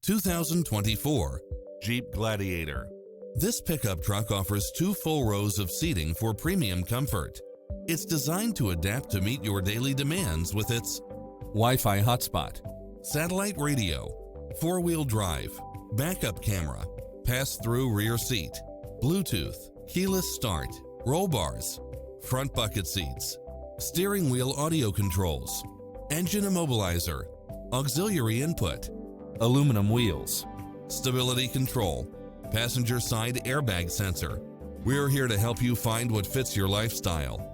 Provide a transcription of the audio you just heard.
2024 Jeep Gladiator. This pickup truck offers 2 full rows of seating for premium comfort. It's designed to adapt to meet your daily demands with its Wi-Fi hotspot, satellite radio, 4-wheel drive, backup camera, pass-through rear seat, Bluetooth, keyless start, roll bars, front bucket seats, steering wheel audio controls, engine immobilizer, auxiliary input, aluminum wheels, stability control, passenger side airbag sensor. We're here to help you find what fits your lifestyle.